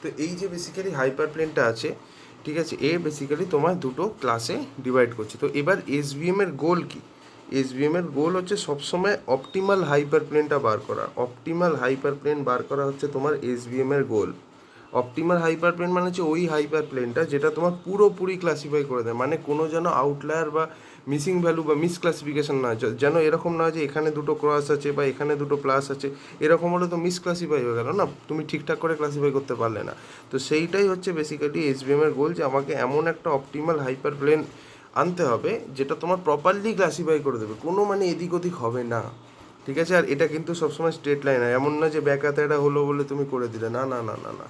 তো এই যে বেসিক্যালি হাইপার প্লেনটা আছে, ঠিক আছে, এ বেসিক্যালি তোমার দুটো ক্লাসে ডিভাইড করছে। তো এবার এসভিএম এর গোল কি? এসভিএম এর গোল হচ্ছে সবসময় অপটিমাল হাইপার প্লেনটা বার করা। অপটিমাল হাইপার প্লেন বার করা হচ্ছে তোমার এসভিএম এর গোল। অপটিমাল হাইপার প্লেন মানে হচ্ছে ওই হাইপার প্লেনটা যেটা তোমার পুরোপুরি ক্লাসিফাই করে দেয়, মানে কোনো যেন আউটলায়ার বা মিসিং ভ্যালু বা মিস ক্লাসিফিকেশন না হয়, যেন এরকম না হয় যে এখানে দুটো ক্রস আছে বা এখানে দুটো প্লাস আছে, এরকম হলে তো মিস ক্লাসিফাই হয়ে গেল না, তুমি ঠিকঠাক করে ক্লাসিফাই করতে পারলে না। তো সেইটাই হচ্ছে বেসিক্যালি এসভিএম এর গোল, যে আমাকে এমন একটা অপটিমাল হাইপার প্লেন আনতে হবে যেটা তোমার প্রপারলি ক্লাসিফাই করে দেবে, কোনো মানে এদিক ওদিক হবে না। ঠিক আছে, আর এটা কিন্তু সবসময় স্ট্রেট লাইন হয়, এমন না যে ব্যাকাতে এটা হলো বলে তুমি করে দিলে, না না না না না,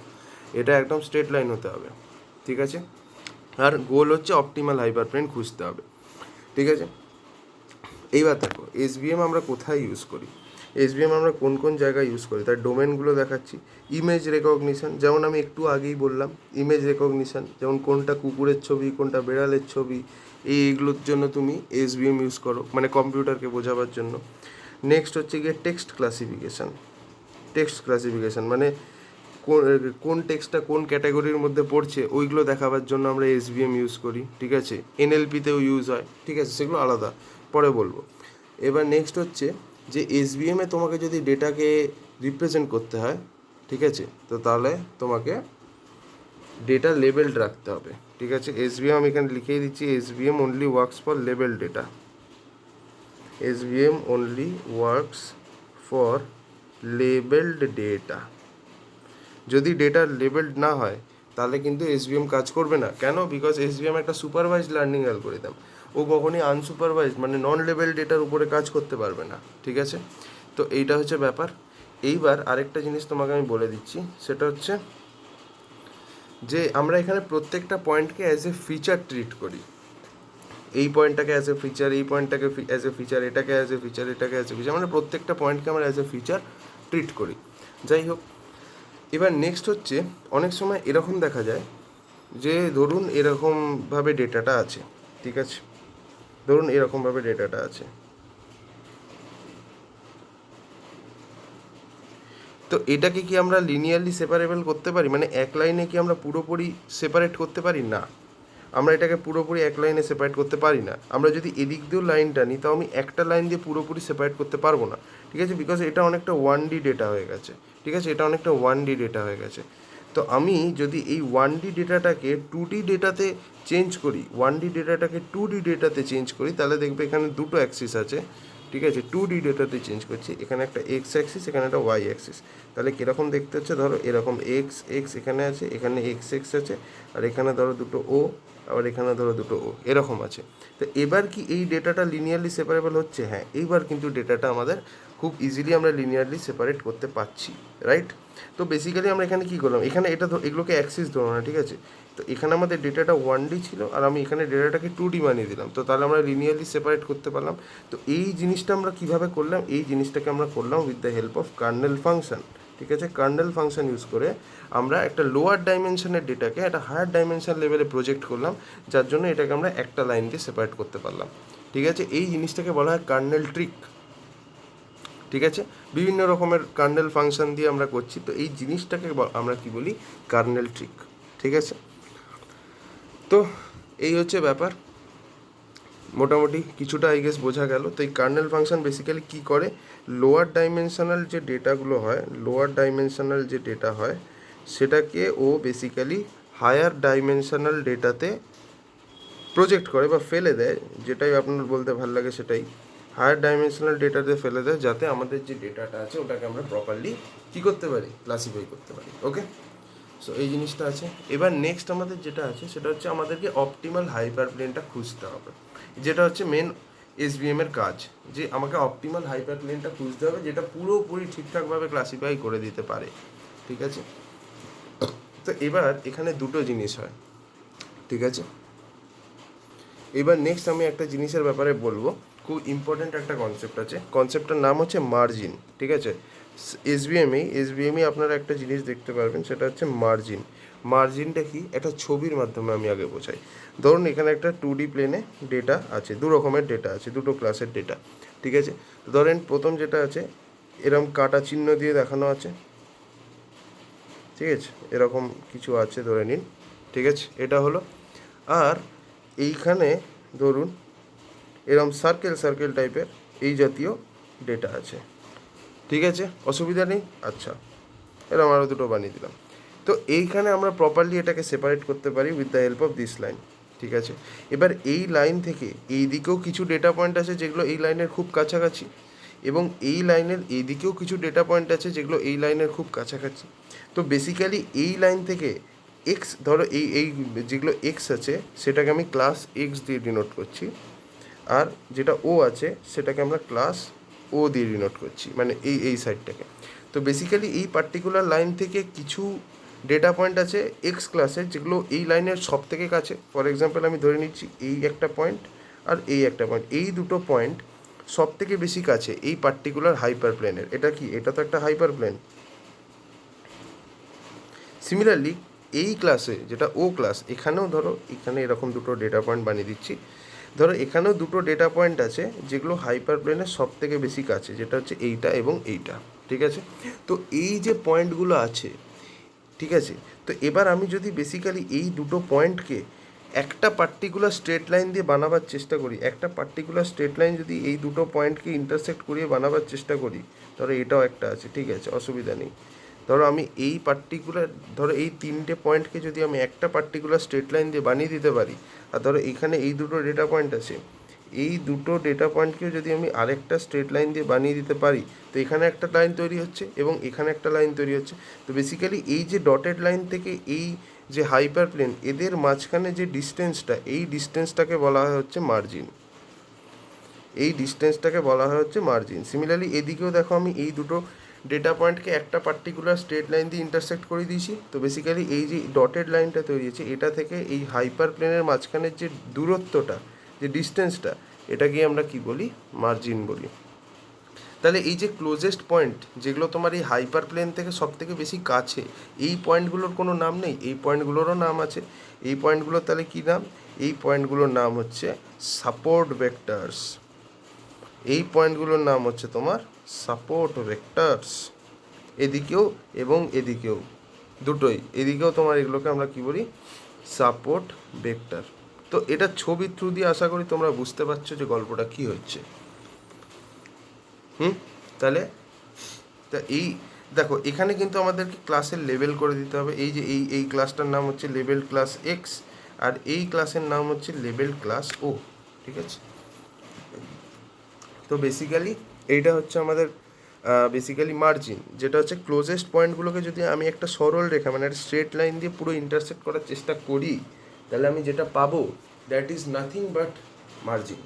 এটা একদম স্ট্রেট লাইন হতে হবে। ঠিক আছে, আর গোল হচ্ছে অপটিমাল হাইপার প্লেন খুঁজতে হবে। ঠিক আছে, এইবার দেখো এসভিএম আমরা কোথায় ইউজ করি, এসভিএম আমরা কোন কোন জায়গায় ইউজ করি তার ডোমেনগুলো দেখাচ্ছি। ইমেজ রেকগনিশন, যেমন আমি একটু আগেই বললাম, ইমেজ রেকগনিশন, যেমন কোনটা কুকুরের ছবি কোনটা বিড়ালের ছবি, এইগুলোর জন্য তুমি এসভিএম ইউজ করো, মানে কম্পিউটারকে বোঝাবার জন্য। নেক্সট হচ্ছে গিয়ে টেক্সট ক্লাসিফিকেশান। টেক্সট ক্লাসিফিকেশান মানে কোন টেক্সটটা কোন ক্যাটাগরির মধ্যে পড়ছে ওইগুলো দেখাবার জন্য আমরা এসভিএম ইউজ করি। ঠিক আছে, এনএলপিতেও ইউজ হয়, ঠিক আছে, সেগুলো আলাদা পরে বলবো। এবার নেক্সট হচ্ছে যে এসভিএমে তোমাকে যদি ডেটাকে রিপ্রেজেন্ট করতে হয়, ঠিক আছে, তো তাহলে তোমাকে ডেটা লেবেলড রাখতে হবে। ঠিক আছে, এসভিএম আমি এখানে লিখেই দিচ্ছি, SVM only works for label data. SVM only works for labelled data. যদি ডেটা লেবেলড না হয় তাহলে কিন্তু এসভিএম কাজ করবে না। কেন? বিকজ এসভিএম একটা সুপারভাইজড লার্নিং অ্যালগোরিদম, ও কখনই আনসুপারভাইজড মানে নন লেবেল ডেটার উপরে কাজ করতে পারবে না। ঠিক আছে, তো এইটা হচ্ছে ব্যাপার। এইবার আরেকটা জিনিস তোমাকে আমি বলে দিচ্ছি, সেটা হচ্ছে যে আমরা এখানে প্রত্যেকটা পয়েন্টকে অ্যাজ এ ফিচার ট্রিট করি। এই পয়েন্টটাকে অ্যাজ এ ফিচার, এই পয়েন্টটাকে অ্যাজ এ ফিচার, এটাকে অ্যাজ এ ফিচার, এটাকে অ্যাজ এ ফিচার, মানে প্রত্যেকটা পয়েন্টকে আমরা অ্যাজ এ ফিচার ট্রিট করি। যাই হোক, এবার নেক্সট হচ্ছে অনেক সময় এরকম দেখা যায় যে ধরুন এরকমভাবে ডেটাটা আছে, ঠিক আছে, ধরুন এরকমভাবে ডেটাটা আছে, তো এটাকে কি আমরা লিনিয়ারলি সেপারেবল করতে পারি, মানে এক লাইনে কি আমরা পুরোপুরি সেপারেট করতে পারি? না, আমরা এটাকে পুরোপুরি এক লাইনে সেপারেট করতে পারি না। আমরা যদি এদিক দিয়েও লাইন টানি তাও আমি একটা লাইন দিয়ে পুরোপুরি সেপারেট করতে পারবো না। ঠিক আছে, বিকজ এটা অনেকটা 1D ডেটা হয়ে গেছে। ঠিক আছে, এটা অনেকটা 1D ডেটা হয়ে গেছে। তো আমি যদি এই 1D ডেটাটাকে 2D ডেটাতে চেঞ্জ করি, 1D ডেটাটাকে 2D ডেটাতে চেঞ্জ করি, তাহলে দেখবে এখানে দুটো অ্যাক্সিস আছে। ঠিক আছে, 2D ডেটাতে চেঞ্জ করছি, এখানে একটা এক্স অ্যাক্সিস, এখানে একটা ওয়াই অ্যাক্সিস। তাহলে কীরকম দেখতে হচ্ছে, ধরো এরকম এক্স এক্স এখানে আছে, এখানে এক্স এক্স আছে, আর এখানে ধরো দুটো ও, আবার এখানে ধরো দুটো ও, এরকম আছে। তো এবার কি এই ডেটাটা লিনিয়ারলি সেপারেবল হচ্ছে? হ্যাঁ, এইবার কিন্তু ডেটাটা আমাদের খুব ইজিলি আমরা লিনিয়ারলি সেপারেট করতে পারছি, রাইট? তো বেসিক্যালি আমরা এখানে কী করলাম, এখানে এটা এগুলোকে অ্যাক্সিস ধরো না, ঠিক আছে, তো এখানে আমাদের ডেটাটা 1D ছিল আর আমি এখানে ডেটাটাকে 2D বানিয়ে দিলাম, তো তাহলে আমরা লিনিয়ারলি সেপারেট করতে পারলাম। তো এই জিনিসটা আমরা কীভাবে করলাম, এই জিনিসটাকে আমরা করলাম with the help of kernel function. ঠিক আছে, কার্নেল ফাংশন ইউজ করে আমরা একটা লোয়ার ডাইমেনশনের ডেটাকে একটা হায়ার ডাইমেনশন লেভেলে প্রজেক্ট করলাম, যার জন্য এটাকে আমরা একটা লাইন দিয়ে সেপারেট করতে পারলাম। ঠিক আছে, এই জিনিসটাকে বলা হয় কার্নেল ট্রিক। ঠিক আছে, বিভিন্ন রকমের কার্নেল ফাংশন দিয়ে আমরা করছি, তো এই জিনিসটাকে আমরা কি বলি, কার্নেল ট্রিক। ঠিক আছে, তো এই হচ্ছে ব্যাপার, মোটামুটি কিছুটা আই গেস বোঝা গেল। তো এই কার্নেল ফাংশন বেসিক্যালি কী করে, লোয়ার ডাইমেনশনাল যে ডেটাগুলো হয়, লোয়ার ডাইমেনশনাল যে ডেটা হয় সেটাকে ও বেসিক্যালি হায়ার ডাইমেনশনাল ডেটাতে প্রজেক্ট করে বা ফেলে দেয়, যেটাই আপনার বলতে ভালো লাগে সেটাই, হায়ার ডাইমেনশনাল ডেটাতে ফেলে দেয়, যাতে আমাদের যে ডেটাটা আছে ওটাকে আমরা প্রপারলি কী করতে পারি, ক্লাসিফাই করতে পারি। ওকে, সো এই জিনিসটা আছে। এবার নেক্সট আমাদের যেটা আছে সেটা হচ্ছে আমাদেরকে অপটিমাল হাইপার প্লেনটা খুঁজতে হবে, যেটা হচ্ছে মেন এসভিএম এর কাজ, যে আমাকে অপটিমাল হাইপার প্লেনটা খুঁজতে হবে যেটা পুরোপুরি ঠিকঠাকভাবে ক্লাসিফাই করে দিতে পারে। ঠিক আছে, তো এবার এখানে দুটো জিনিস হয়। ঠিক আছে, এবার নেক্সট আমি একটা জিনিসের ব্যাপারে বলবো, খুব ইম্পর্ট্যান্ট একটা কনসেপ্ট আছে, কনসেপ্টটার নাম হচ্ছে মার্জিন। ঠিক আছে, এসবিএমই আপনারা একটা জিনিস দেখতে পারবেন, সেটা হচ্ছে মার্জিন। মার্জিনটা কি, একটা ছবির মাধ্যমে আমি আগে বোঝাই। ধরুন এখানে একটা 2D প্লেনে ডেটা আছে, দু রকমের ডেটা আছে, দুটো ক্লাসের ডেটা। ঠিক আছে, ধরেন প্রথম যেটা আছে এরম কাটা চিহ্ন দিয়ে দেখানো আছে, ঠিক আছে, এরকম কিছু আছে ধরে নিন, ঠিক আছে, এটা হলো। আর এইখানে ধরুন এরকম সার্কেল সার্কেল টাইপের এই জাতীয় ডেটা আছে, ঠিক আছে, অসুবিধা নেই। আচ্ছা, এরকম আরও দুটো বানিয়ে দিলাম। তো এইখানে আমরা প্রপারলি এটাকে সেপারেট করতে পারি with the help of this line, ঠিক আছে। এবার এই লাইন থেকে এই দিকেও কিছু ডেটা পয়েন্ট আছে যেগুলো এই লাইনের খুব কাছাকাছি, এবং এই লাইনের এই দিকেও কিছু ডেটা পয়েন্ট আছে যেগুলো এই লাইনের খুব কাছাকাছি। তো বেসিক্যালি এই লাইন থেকে এক্স, ধরো এই এই যেগুলো এক্স আছে সেটাকে আমি ক্লাস এক্স দিয়ে ডিনোট করছি, আর যেটা ও আছে সেটাকে আমরা ক্লাস ও দিয়ে ডিনোট করছি, মানে এই এই সাইডটাকে। তো বেসিক্যালি এই পার্টিকুলার লাইন থেকে কিছু ডেটা পয়েন্ট আছে এক্স ক্লাসের যেগুলো এই লাইনের সব থেকে কাছে। ফর এক্সাম্পল আমি ধরে নিচ্ছি এই একটা পয়েন্ট আর এই একটা পয়েন্ট, এই দুটো পয়েন্ট সব থেকে বেশি কাছে এই পার্টিকুলার হাইপার প্লেনের। এটা কি? এটা তো একটা হাইপার প্লেন। সিমিলারলি এই ক্লাসে যেটা ও ক্লাস, এখানেও ধরো এখানে এরকম দুটো ডেটা পয়েন্ট বানিয়ে দিচ্ছি। ধরো এখানেও দুটো ডেটা পয়েন্ট আছে যেগুলো হাইপার প্লেনের সব থেকে বেশি কাছে, যেটা হচ্ছে এইটা এবং এইটা, ঠিক আছে। তো এই যে পয়েন্টগুলো আছে, ঠিক আছে, তো এবার আমি যদি বেসিক্যালি এই দুটো পয়েন্টকে একটা পার্টিকুলার স্ট্রেট লাইন দিয়ে বানাবার চেষ্টা করি, একটা পার্টিকুলার স্ট্রেট লাইন যদি এই দুটো পয়েন্টকে ইন্টারসেক্ট করিয়ে বানাবার চেষ্টা করি, ধরো এটাও একটা আছে, ঠিক আছে, অসুবিধা নেই। ধরো আমি এই পার্টিকুলার, ধরো এই তিনটে পয়েন্টকে যদি আমি একটা পার্টিকুলার স্ট্রেট লাইন দিয়ে বানিয়ে দিতে পারি, আর ধরো এখানে এই দুটো ডেটা পয়েন্ট আছে, এই দুটো ডেটা পয়েন্টকেও যদি আমি আরেকটা স্ট্রেট লাইন দিয়ে বানিয়ে দিতে পারি, তো এখানে একটা লাইন তৈরি হচ্ছে এবং এখানে একটা লাইন তৈরি হচ্ছে। তো বেসিক্যালি এই যে ডটেড লাইন থেকে এই যে হাইপার প্লেন, এদের মাঝখানে যে ডিস্টেন্সটা, এই ডিস্টেন্সটাকে বলা হয় হচ্ছে মার্জিন। এই ডিস্টেন্সটাকে বলা হয় হচ্ছে মার্জিন। সিমিলারলি এদিকেও দেখো আমি এই দুটো ডেটা পয়েন্টকে একটা পার্টিকুলার স্ট্রেট লাইন দিয়ে ইন্টারসেক্ট করে দিয়েছি। তো বেসিক্যালি এই যে ডটেড লাইনটা তৈরি হয়েছে, এটা থেকে এই হাইপার প্লেনের মাঝখানের যে দূরত্বটা, যে ডিস্টেন্সটা, এটাকে আমরা কি বলি? মার্জিন বলি। তাহলে এই যে ক্লোজেস্ট পয়েন্ট যেগুলো তোমার এই হাইপার প্লেন থেকে সব থেকে বেশি কাছে, এই পয়েন্টগুলোর কোনো নাম নেই? এই পয়েন্টগুলোরও নাম আছে। এই পয়েন্টগুলোর তাহলে কী নাম? এই পয়েন্টগুলোর নাম হচ্ছে সাপোর্ট ভেক্টরস। এই পয়েন্টগুলোর নাম হচ্ছে তোমার সাপোর্ট ভেক্টরস। এদিকেও এবং এদিকেও দুটোই, এদিকেও তোমার এগুলোকে আমরা কি বলি? Support vector. তো এটা ছবির থ্রু দিয়ে আশা করি তোমরা বুঝতে পারছো যে গল্পটা কী হচ্ছে। তাহলে তা এই দেখো এখানে কিন্তু আমাদেরকে ক্লাসের লেভেল করে দিতে হবে। এই যে এই এই ক্লাসটার নাম হচ্ছে লেভেল ক্লাস এক্স, আর এই ক্লাসের নাম হচ্ছে লেভেল ক্লাস ও, ঠিক আছে। তো বেসিক্যালি এইটা হচ্ছে আমাদের বেসিক্যালি মার্জিন, যেটা হচ্ছে ক্লোজেস্ট পয়েন্টগুলোকে যদি আমি একটা সরল রেখা, মানে একটা স্ট্রেট লাইন দিয়ে পুরো ইন্টারসেক্ট করার চেষ্টা করি, তাহলে আমি যেটা পাবো that is nothing but margin,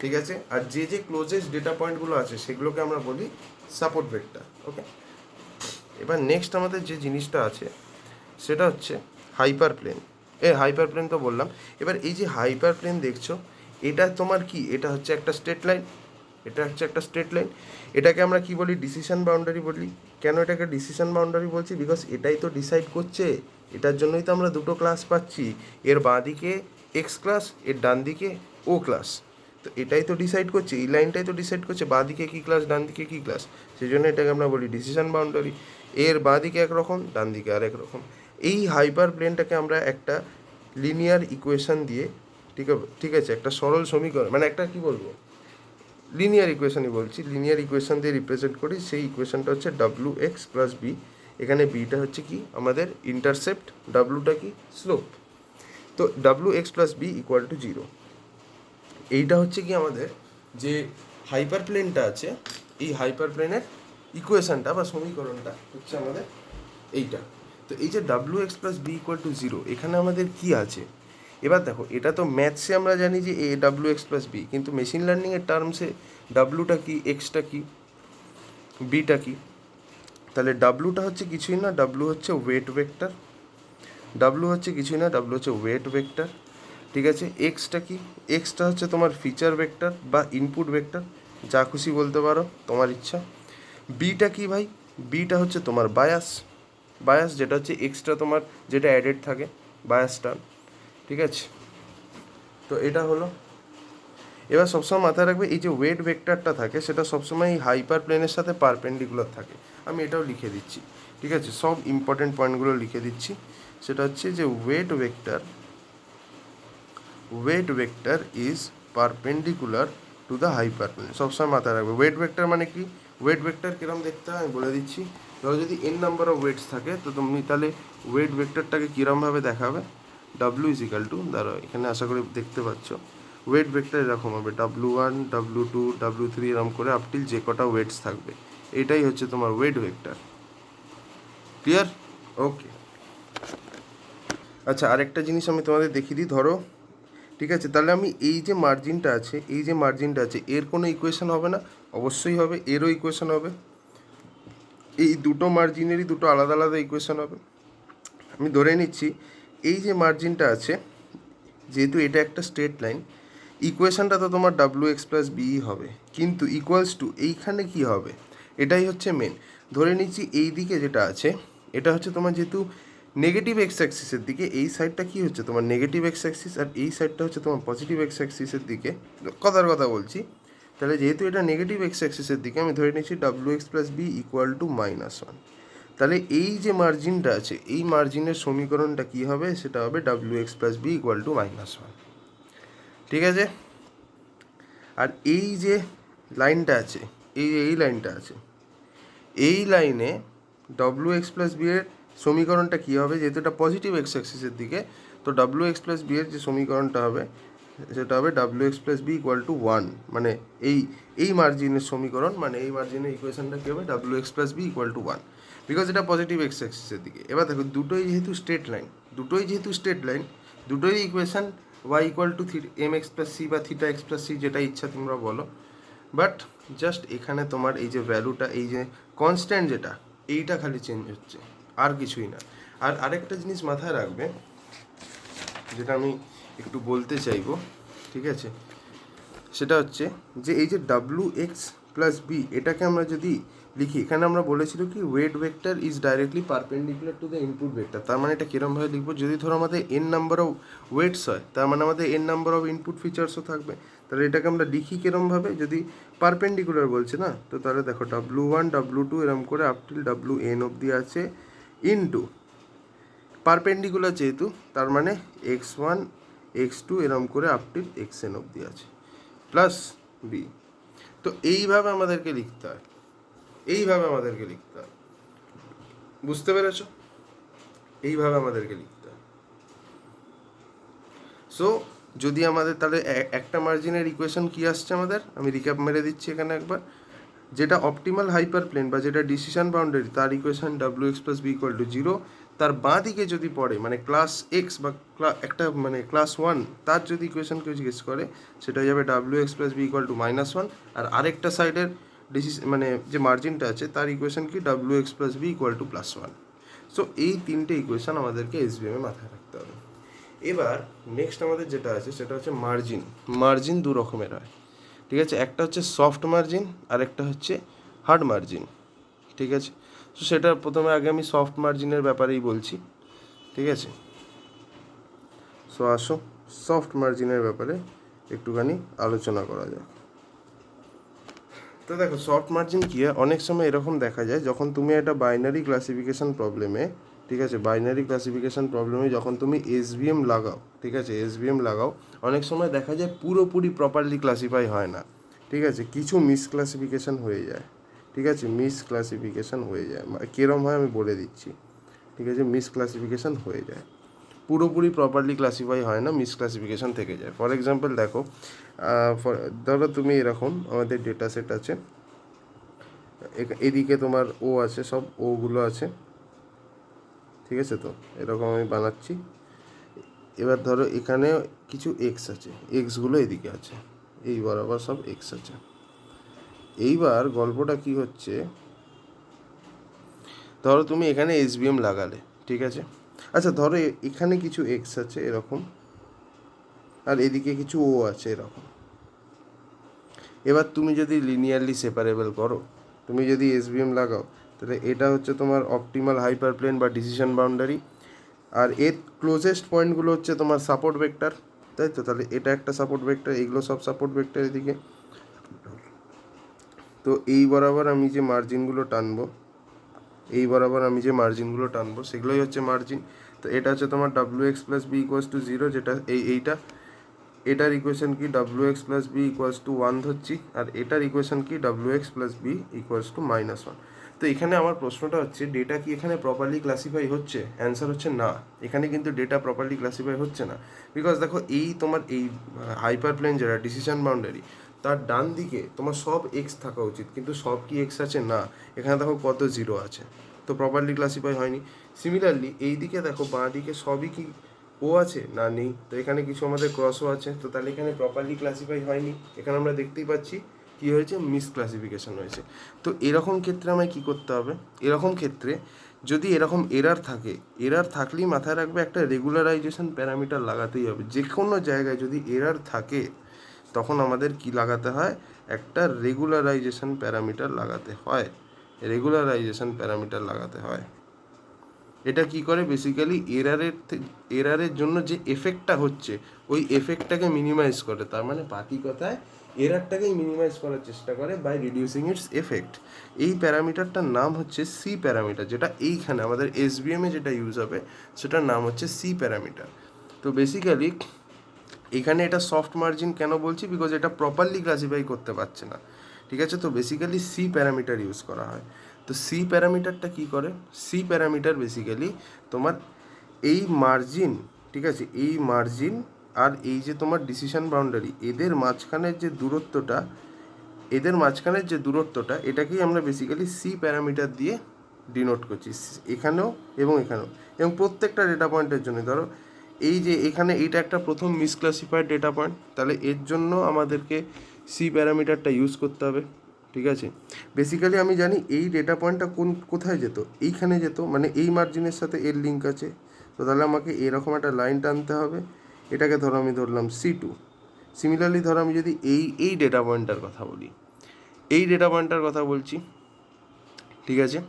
ঠিক আছে। আর যে যে ক্লোজেস্ট ডেটা পয়েন্টগুলো আছে সেগুলোকে আমরা বলি সাপোর্ট ভেক্টর, ওকে। এবার নেক্সট আমাদের যে জিনিসটা আছে সেটা হচ্ছে হাইপার প্লেন। হাইপার প্লেন তো বললাম। এবার এই যে হাইপার প্লেন দেখছো, এটা তোমার কি? এটা হচ্ছে একটা স্ট্রেট লাইন, এটা হচ্ছে একটা স্ট্রেট লাইন। এটাকে আমরা কি বলি? ডিসিশন বাউন্ডারি বলি। কেন এটাকে ডিসিশন বাউন্ডারি বলছি? বিকজ এটাই তো ডিসাইড করছে, এটার জন্যই তো আমরা দুটো ক্লাস পাচ্ছি, এর বাঁ দিকে এক্স ক্লাস, এর ডান দিকে ও ক্লাস। তো এটাই তো ডিসাইড করছে, এই লাইনটাই তো ডিসাইড করছে বাঁ দিকে কী ক্লাস, ডান দিকে কী ক্লাস। সেই জন্য এটাকে আমরা বলি ডিসিশন বাউন্ডারি। এর বাঁ দিকে একরকম, ডান দিকে আরেক রকম। এই হাইপার প্লেনটাকে আমরা একটা লিনিয়ার ইকুয়েশন দিয়ে, ঠিক আছে, একটা সরল সমীকরণ, মানে একটা কি বলবো, লিনিয়ার ইকুয়েশনই বলছি, লিনিয়ার ইকুয়েশন দিয়ে রিপ্রেজেন্ট করি। সেই ইকুয়েশনটা হচ্ছে ডাব্লু এক্স প্লাস বি। এখানে বিটা হচ্ছে কি? আমাদের ইন্টারসেপ্ট, ডাব্লুটা কি? স্লোপ। তো W X plus B equal to 0। এইটা হচ্ছে কি আমাদের যে হাইপার প্লেনটা আছে, এই হাইপার প্লেনের ইকুয়েশনটা বা সমীকরণটা হচ্ছে আমাদের এইটা। তো এই যে W X plus B equal to 0, এখানে আমাদের কি আছে? এবার দেখো, এটা তো ম্যাথসে আমরা জানি যে এ ডাব্লু এক্স প্লাস বি, কিন্তু মেশিন লার্নিংয়ের টার্মসে ডাব্লুটা কি, এক্সটা কি, বিটা কি? তাহলে ডাব্লুটা হচ্ছে কিছুই না, ডাব্লু হচ্ছে ওয়েট ভেক্টর। ডাব্লু হচ্ছে কিছুই না, ডাব্লু হচ্ছে ওয়েট ভেক্টর, ঠিক আছে। এক্সটা কি? এক্সটা হচ্ছে তোমার ফিচার ভেক্টর বা ইনপুট ভেক্টর, যা খুশি বলতে পারো, তোমার ইচ্ছা। বিটা কি ভাই? বিটা হচ্ছে তোমার বায়াস, বায়াস যেটা হচ্ছে এক্সট্রা তোমার যেটা অ্যাডেড থাকে, বায়াস টার্ম, ঠিক আছে। তো এটা হলো। এবার সবসময় মাথায় রাখবে এই যে ওয়েট ভেক্টরটা থাকে সেটা সবসময় এই হাইপার প্লেনের সাথে পারপেন্ডিকুলার থাকে। আমি এটাও লিখে দিচ্ছি, ঠিক আছে, সব ইম্পর্টেন্ট পয়েন্টগুলো লিখে দিচ্ছি। সেটা হচ্ছে যে weight vector is perpendicular to the hyperplane. সবসময় মাথায় রাখবে ওয়েট ভেক্টর মানে কি। ওয়েট ভেক্টর কিরম দেখতে হয় আমি বলে দিচ্ছি। ধরো যদি n নাম্বার অফ ওয়েটস থাকে তো তুমি তাহলে ওয়েট ভেক্টরটাকে কীরমভাবে দেখাবে, ডাব্লু ইজ ইকাল টু, ধরো এখানে আশা করি দেখতে পাচ্ছ ওয়েট ভেক্টর এরকম হবে W1 W2 W3 এরকম করে আপটিল যে কটা ওয়েটস থাকবে, এটাই হচ্ছে তোমার ওয়েট ভেক্টর। ক্লিয়ার? ওকে। আচ্ছা, আরেকটা জিনিস আমি তোমাদের দেখিয়ে দিই। ধরো ঠিক আছে, তাহলে আমি এই যে মার্জিনটা আছে এর কোনো ইকুয়েশন হবে না? অবশ্যই হবে, এরও ইকুয়েশন হবে। এই দুটো মার্জিনেরই দুটো আলাদা আলাদা ইকুয়েশন হবে। আমি ধরে নিচ্ছি এই যে মার্জিনটা আছে, যেহেতু এটা একটা স্ট্রেট লাইন, ইকুয়েশনটা তো তোমার W(x+b) হবে, কিন্তু ইকুয়ালস টু এইখানে কি হবে, এটাই হচ্ছে মেন। ধরে নিচ্ছি এই দিকে যেটা আছে এটা হচ্ছে তোমার যেহেতু নেগেটিভ এক্স অ্যাক্সিসের দিকে, এই সাইডটা কি হচ্ছে তোমার নেগেটিভ এক্স অ্যাক্সিস, আর এই সাইডটা হচ্ছে তোমার পজিটিভ এক্স অ্যাক্সিসের দিকে। কথার কথা বলছি, তাহলে যেহেতু এটা নেগেটিভ এক্স অ্যাক্সিসের দিকে আমি ধরে নিচ্ছি W(x+b) ইকুয়াল টু -1। তাহলে এই যে মার্জিনটা আছে এই মার্জিনের সমীকরণটা কি হবে, সেটা হবে W(x+b) ইকুয়াল টু -1। ঠিক আছে? আর এই যে লাইনটা আছে, এই লাইনটা আছে, এই লাইনে W(x+b) এর সমীকরণটা কী হবে, যেহেতু এটা পজিটিভ এক্স অ্যাক্সিসের দিকে, তো W(x+b) এর যে সমীকরণটা হবে সেটা হবে W(x+b) ইকুয়াল টু 1। মানে এই মার্জিনের সমীকরণ, মানে এই মার্জিনের ইকুয়েশনটা কী হবে, W(x+b) ইকুয়াল টু 1, বিকজ এটা পজিটিভ এক্স অ্যাক্সিসের দিকে। এবার দেখো দুটোই যেহেতু স্ট্রেট লাইন, দুটোই equation y equal to mx+c বা θx+c, যেটা ইচ্ছা তোমরা বলো। বাট জাস্ট এখানে তোমার এই যে ভ্যালুটা, এই যে কনস্ট্যান্ট যেটা, এইটা খালি চেঞ্জ হচ্ছে, আর কিছুই না। আর আরেকটা জিনিস মাথায় রাখবে, যেটা আমি একটু বলতে চাইবো, ঠিক আছে, সেটা হচ্ছে যে এই যে W(x+b) এটাকে আমরা যদি লিখি, এখানে আমরা বলেছিল কি weight vector is directly perpendicular to the input vector. তার মানে এটা কীরমভাবে লিখবো, যদি ধরো আমাদের n নাম্বার অফ ওয়েটস হয়, তার মানে আমাদের n নাম্বার অফ ইনপুট ফিচার্সও থাকবে। তাহলে এটাকে আমরা লিখি কীরমভাবে, যদি পারপেন্ডিকুলার বলছে না, তো তাহলে দেখো W1 W2 এরম করে আপ টিল Wn অবধি আছে, ইনটু পারপেন্ডিকুলার যেহেতু তার মানে x1 x2 এরম করে আপ টিল xn অবধি আছে, প্লাস b। তো এইভাবে আমাদেরকে লিখতে হয়, বুঝতে পেরেছ? এইভাবে আমাদেরকে লিখতে হয়। সো যদি আমাদের তাহলে একটা মার্জিনের ইকুয়েশন কি আসছে আমাদের, আমি রিক্যাপ মেরে দিচ্ছি এখানে একবার, যেটা অপটিমাল হাইপার প্লেন বা যেটা ডিসিশন বাউন্ডারি, তার ইকুয়েশন W(x+b) ইকুয়াল টু 0। তার বাঁ দিকে যদি পড়ে, মানে ক্লাস এক্স বা একটা মানে ক্লাস 1, তার যদি ইকুয়েশন কেউ জিজ্ঞেস করে, সেটা হয়ে যাবে W(x+b) ইকুয়াল টু -1। আর আরেকটা সাইডের মানে যে মার্জিনটা আছে তার ইকুয়েশন কি, W(x+b) ইকুয়াল টু +1। সো এই তিনটে ইকুয়েশন আমাদেরকে এসভিএমে মাথায় রাখতে হবে। এবার নেক্সট আমাদের যেটা আছে সেটা হচ্ছে মার্জিন দু রকমের হয়, ঠিক আছে, একটা হচ্ছে সফট মার্জিন আর একটা হচ্ছে হার্ড মার্জিন। ঠিক আছে, তো সেটা প্রথমে আগে আমি সফট মার্জিনের ব্যাপারেই বলছি। ঠিক আছে, সো আসো সফট মার্জিনের ব্যাপারে একটুখানি আলোচনা করা যাক। তো দেখো সফট মার্জিন কী হয়, অনেক সময় এরকম দেখা যায় যখন তুমি একটা বাইনারি ক্লাসিফিকেশন প্রবলেমে, ঠিক আছে, যখন তুমি এসভিএম লাগাও, ঠিক আছে, অনেক সময় দেখা যায় পুরোপুরি প্রপারলি ক্লাসিফাই হয় না। ঠিক আছে, কিছু মিসক্লাসিফিকেশন হয়ে যায়। ঠিক আছে, কীরম হয় আমি বলে দিচ্ছি। ঠিক আছে, মিসক্লাসিফিকেশন হয়ে যায়, পুরোপুরি প্রপারলি ক্লাসিফাই হয় না, মিসক্লাসিফিকেশন থেকে যায়। ফর এক্সাম্পল দেখো, ধরো তুমি এরকম আমাদের ডেটা সেট আছে, এদিকে তোমার ও আছে, সব ওগুলো আছে, ঠিক আছে, তো এরকম আমি বানাচ্ছি। এবার ধরো এখানে কিছু এক্স আছে, এক্সগুলো এদিকে আছে, এই বরাবর সব এক্স আছে। এইবার গল্পটা কি হচ্ছে, ধরো তুমি এখানে এসভিএম লাগালে, ঠিক আছে, আচ্ছা ধরো এখানে কিছু এক্স আছে এরকম, আর এদিকে কিছু ও আছে এরকম। এবার তুমি যদি লিনিয়ারলি সেপারেবল করো, তুমি যদি এসভিএম লাগাও, তাহলে এটা হচ্ছে তোমার অপটিমাল হাইপার প্লেন বা ডিসিশন বাউন্ডারি, আর এর ক্লোজেস্ট পয়েন্টগুলো হচ্ছে তোমার সাপোর্ট ভেক্টর, তাই তো? তাহলে এটা একটা সাপোর্ট ভেক্টর, এইগুলো সব সাপোর্ট ভেক্টর এদিকে। তো এই বরাবর আমি যে মার্জিনগুলো টানবো, এই বরাবর আমি যে মার্জিনগুলো টানবো সেগুলোই হচ্ছে মার্জিন। তো এটা হচ্ছে তোমার W X plus B equals to zero, যেটা এইটা এটার ইকুয়েশন কি W X plus B equals to one ধরছি, আর এটার ইকুয়েশন কি W X plus B equals to minus one. তো এখানে আমার প্রশ্নটা হচ্ছে ডেটা কি এখানে প্রপারলি ক্লাসিফাই হচ্ছে? অ্যান্সার হচ্ছে না, এখানে কিন্তু ডেটা প্রপারলি ক্লাসিফাই হচ্ছে না। বিকজ দেখো এই তোমার এই হাইপার প্লেন যেটা ডিসিশন বাউন্ডারি, তার ডান দিকে তোমার সব এক্স থাকা উচিত, কিন্তু সব কি এক্স আছে? না, এখানে দেখো কত জিরো আছে, তো প্রপারলি ক্লাসিফাই হয়নি। সিমিলারলি এই দিকে দেখো বাঁ দিকে সবই কি ও আছে? না, নেই। তো এখানে কিছু আমাদের ক্রসও আছে, তো তাহলে এখানে প্রপারলি ক্লাসিফাই হয়নি। এখানে আমরা দেখতেই পাচ্ছি কি হয়েছে, মিস ক্লাসিফিকেশন হয়েছে। তো এরকম ক্ষেত্রে আমায় কি করতে হবে? এরকম ক্ষেত্রে যদি এরকম এরার থাকে, এরার থাকলেই মাথায় রাখবে একটা রেগুলারাইজেশন প্যারামিটার লাগাতেই হবে। যে কোনো জায়গায় যদি এরার থাকে তখন আমাদের কি লাগাতে হয়? একটা রেগুলারাইজেশন প্যারামিটার লাগাতে হয়, রেগুলারাইজেশন প্যারামিটার লাগাতে হয়। এটা কি করে? বেসিক্যালি এরারের জন্য যে এফেক্টটা হচ্ছে ওই এফেক্টটাকে মিনিমাইজ করে, তার মানে বাকি কথায় এরারটাকেই মিনিমাইজ করার চেষ্টা করে বাই রিডিউসিং ইটস এফেক্ট। এই প্যারামিটারটার নাম হচ্ছে সি প্যারামিটার, যেটা এইখানে আমাদের এসবিএমে যেটা ইউজ হবে সেটার নাম হচ্ছে সি প্যারামিটার। তো বেসিক্যালি এখানে এটা সফট মার্জিন কেন বলছি? বিকজ এটা প্রপারলি ক্লাসিফাই করতে পারছে না, ঠিক আছে? তো বেসিক্যালি সি প্যারামিটার ইউজ করা হয়। তো সি প্যারামিটারটা কী করে? সি প্যারামিটার বেসিক্যালি তোমার এই মার্জিন, ঠিক আছে, এই মার্জিন আর এই যে তোমার ডিসিশন বাউন্ডারি, এদের মাঝখানের যে দূরত্বটা, এটাকেই আমরা বেসিক্যালি সি প্যারামিটার দিয়ে ডিনোট করছি, এখানেও এবং এখানেও, এবং প্রত্যেকটা ডেটা পয়েন্টের জন্য। ধরো এই যে এখানে এইটা একটা প্রথম মিসক্লাসিফাইড ডেটা পয়েন্ট, তাহলে এর জন্য আমাদেরকে সি প্যারামিটারটা ইউজ করতে হবে, ঠিক আছে? বেসিক্যালি আমি জানি এই ডেটা পয়েন্টটা কোথায় যেত, এইখানে যেত, মানে এই মার্জিনের সাথে এর লিঙ্ক আছে। তো তাহলে আমাকে এরকম একটা লাইন টানতে হবে, এটাকে ধরো আমি ধরলাম C2। সিমিলারলি ধরো আমি যদি এই ডেটা পয়েন্টটার কথা বলি, এই ডেটা পয়েন্টটার কথা বলছি, ঠিক আছে,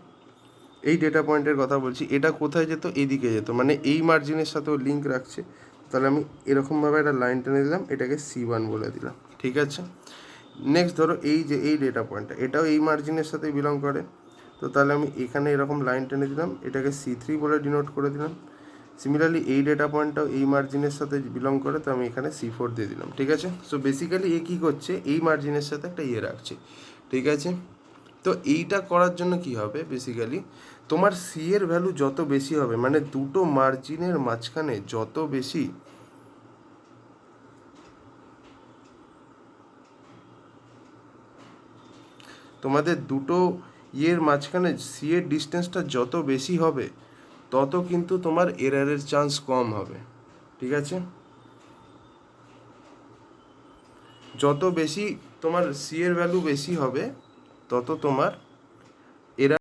এই ডেটা পয়েন্টের কথা বলছি, এটা কোথায় যেত? এইদিকে যেত, মানে এই মার্জিনের সাথেও লিঙ্ক রাখছে। তাহলে আমি এরকমভাবে একটা লাইন টেনে দিলাম, এটাকে C1 বলে দিলাম, ঠিক আছে? নেক্সট ধরো এই যে এই ডেটা পয়েন্টটা, এটাও এই মার্জিনের সাথে বিলং করে। তো তাহলে আমি এখানে এরকম লাইন টেনে দিলাম, এটাকে C3 বলে ডিনোট করে দিলাম। সিমিলারলি এই ডেটা পয়েন্টটাও এই মার্জিনের সাথে বিলং করে, তো আমি এখানে C4 দিয়ে দিলাম, ঠিক আছে? সো বেসিক্যালি এ কী করছে? এই মার্জিনের সাথে একটা রাখছে, ঠিক আছে? তো এইটা করার জন্য কি হবে? বেসিক্যালি তোমার সি এর ভ্যালু যত বেশি হবে, মানে দুটো মার্জিনের মাঝখানে যত বেশি তোমাদের দুটো মাঝখানে সি এর ডিস্টেন্সটা যত বেশি হবে তত কিন্তু তোমার এরারের চান্স কম হবে, ঠিক আছে? যত বেশি তোমার সি এর ভ্যালু বেশি হবে তত তোমার